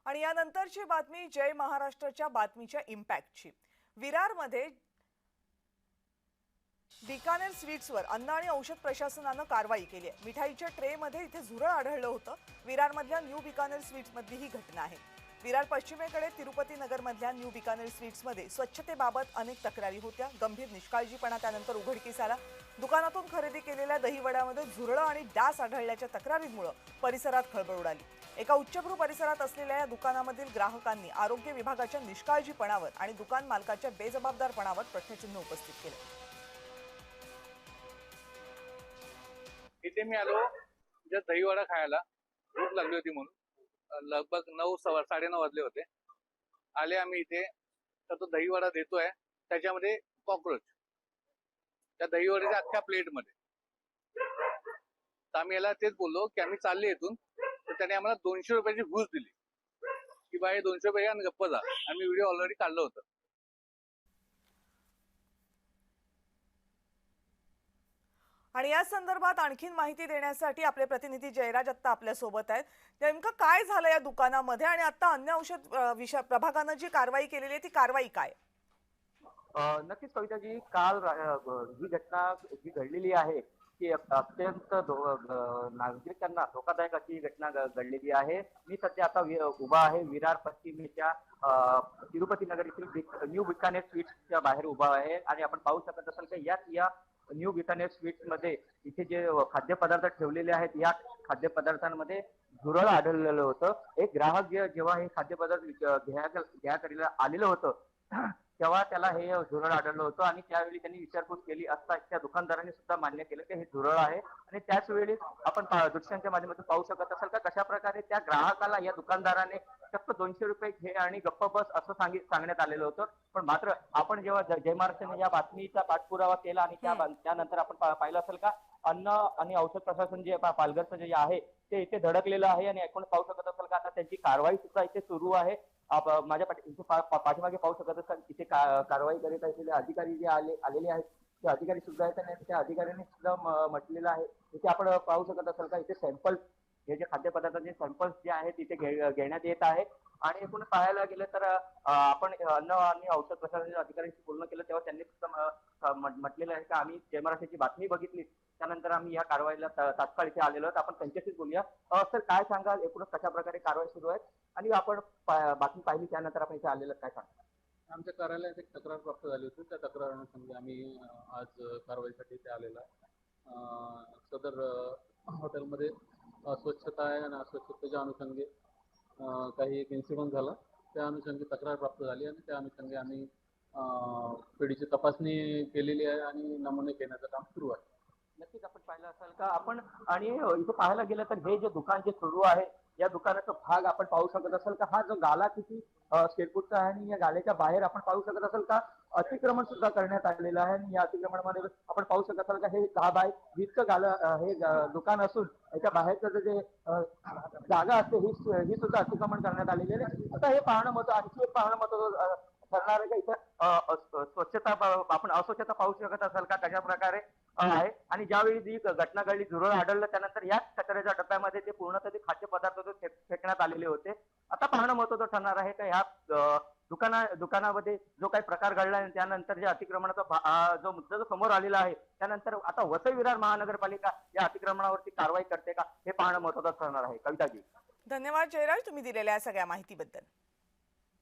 आणि यानंतरची बातमी जय महाराष्ट्रच्या बातमीच्या इम्पॅक्टची। विरारमध्ये बिकानेर स्वीट्सवर अन्न आणि औषध प्रशासनाने कारवाई केली आहे। मिठाईच्या ट्रेमध्ये इथे झुरळ आढळलं होतं। विरारमधल्या न्यू बिकानेर स्वीट्समधली ही घटना आहे। विरार पश्चिमेकडे तिरुपती नगरमधल्या न्यू बिकानेर स्वीट्समध्ये स्वच्छतेबाबत अनेक तक्रारी होत्या। गंभीर निष्काळजीपणा त्यानंतर उघडकीस आला। दुकानातून खरेदी केलेल्या दहीवड्यामध्ये झुरळ आणि डास आढळल्याच्या तक्रारींमुळे परिसरात खळबळ उडाली। एका उच्चभ्रू परिसरात असलेल्या या दुकानामधील ग्राहकांनी आरोग्य विभागाच्या निष्काळजीपणावर आणि दुकान मालकाच्या बेजबाबदारपणावर प्रश्नचिन्ह उपस्थित केले। इथे मी आलो जर दहीवडा खायला, भूक लागली होती म्हणून। लगभग 9:30 वाजले होते। आले आम्ही इथे तर तो दहीवडा देतोय त्याच्यामध्ये कॉकरोच त्या दहीवड्याच्या अख्ख्या प्लेटमध्ये। तर आम्ही याला तेच बोललो की आम्ही चालले इथून, तर त्याने आम्हाला 200 रुपयाची घूस दिली की बाई 200 रुपये आणि गप्प जा। आम्ही व्हिडिओ ऑलरेडी काढलं होतं। आणि या संदर्भात आणखीन माहिती देण्यासाठी आपले प्रतिनिधी जयराज आत्ता आपल्या सोबत आहेत। नेमकं काय झालं या दुकानामध्ये आणि आता अन्न औषध प्रभागाने जी कारवाई केलेली आहे ती कारवाई काय? नक्कीच कविताजी, काल ही घटना जी घडलेली आहे ती अत्यंत नागरिकांना धोकादायक अशी घटना घडलेली आहे। मी सध्या आता उभा आहे विरार पश्चिमेच्या तिरुपती नगर येथील न्यू बिकानेर स्वीट्सच्या बाहेर उभा आहे आणि आपण पाहू शकत असाल की या न्यू बिकानेर स्वीट्स मध्ये इथे जे खाद्यपदार्थ ठेवलेले आहेत या खाद्यपदार्थांमध्ये झुरळ आढळलेलं होतं। एक ग्राहक जेव्हा हे खाद्यपदार्थ घ्यायला आलेलं होतं तेव्हा त्याला हे झुरळ आढळलं होतं आणि त्यावेळी त्यांनी विचारपूस केली असता त्या दुकानदारांनी सुद्धा मान्य केलं की हे झुरळ आहे। आणि त्याच वेळी आपण दृश्यांच्या माध्यमातून पाहू शकत असाल का कशा प्रकारे त्या ग्राहकाला या दुकानदाराने फक्त 200 रुपये घे आणि गप्प बस असं सांगण्यात आलेलं होतं। पण मात्र आपण जेव्हा जय महाराष्ट्राने या बातमीचा पाठपुरावा केला आणि त्यानंतर आपण पाहिलं असेल का अन्न आणि औषध प्रशासन जे पालघरचं जे आहे ते इथे धडकलेलं आहे आणि आपण पाहू शकत असाल का आता त्यांची कारवाई सुद्धा इथे सुरू आहे। माझ्या पाठीमागे पाहू शकत असाल इथे कारवाई करीत असलेले अधिकारी जे आलेले आहेत ते अधिकारी सुद्धा आहेत आणि त्या अधिकाऱ्यांनी सुद्धा म्हटलेलं आहे। इथे आपण पाहू शकत असाल का इथे सॅम्पल हे जे खाद्यपदार्थांचे सॅम्पल्स जे आहेत तिथे घेण्यात येत आहे। आणि एकूण पाहायला गेलं तर आपण अन्न आणि औषध प्रशासनाच्या अधिकाऱ्यांशी बोलणं केलं तेव्हा त्यांनी सुद्धा म्हटलेलं आहे की आम्ही जय महाराष्ट्राची बातमी बघितली त्यानंतर आम्ही या कारवाईला तात्काळ इथे आलेलो आहोत। आपण त्यांच्याशीच बोलूया। सर, काय सांगाल एकूणच कशा प्रकारे कारवाई सुरू आहे आणि आपण बातमी पाहिली त्यानंतर आपण इथे आलेलं काय सांगा? आमच्या कार्यालयात एक तक्रार प्राप्त झाली होती। त्या तक्रारानुसार आम्ही आज कारवाईसाठी इथे आलेला आहे। सदर हॉटेलमध्ये अस्वच्छता आहे आणि अस्वच्छतेच्या अनुषंगे काही एक इन्सिडेंट झाला, त्या अनुषंगी तक्रार प्राप्त झाली आणि त्या अनुषंगी आम्ही पिढीची तपासणी केलेली आहे आणि नमुने घेण्याचं काम सुरू आहे। नक्कीच आपण पाहिलं असाल का आपण आणि इथे पाहायला गेलं तर हे जे दुकान जे सुरू आहे या दुकानाचा भाग आपण पाहू शकत असाल का हा जो गाला किती स्क्वेअर फूटचा आहे आणि या गाल्याच्या बाहेर आपण पाहू शकत असाल का अतिक्रमण सुद्धा करण्यात आलेलं आहे। आणि या अतिक्रमणामध्ये आपण पाहू शकत असाल का हे 10 बाय 20 हे दुकान असून याच्या बाहेरचं जे जागा असते ही सुद्धा अतिक्रमण करण्यात आलेली आहे। आता हे पाहणं महत्व आणखी एक पाहणं महत्व ठरणार आहे का इथं स्वच्छता आपण अस्वच्छता पाहू शकत असाल का कशा प्रकारे आहे। आणि ज्यावेळी जी घटना घडली झुरळ आढळलं त्यानंतर याच कचऱ्याच्या डब्यामध्ये ते पूर्णतः ते खाद्यपदार्थ फेकण्यात आलेले होते। आता पाहणं महत्वाचं ठरणार आहे का ह्या दुकानामध्ये जो काही प्रकार घडला आणि त्यानंतर जे अतिक्रमणाचा जो मुद्दा जो समोर आलेला आहे त्यानंतर आता वसई विरार महानगरपालिका या अतिक्रमणावरती कारवाई करते का हे पाहणं महत्वाचं ठरणार आहे। कविताजी, धन्यवाद जयराज, तुम्ही दिलेल्या सगळ्या माहितीबद्दल।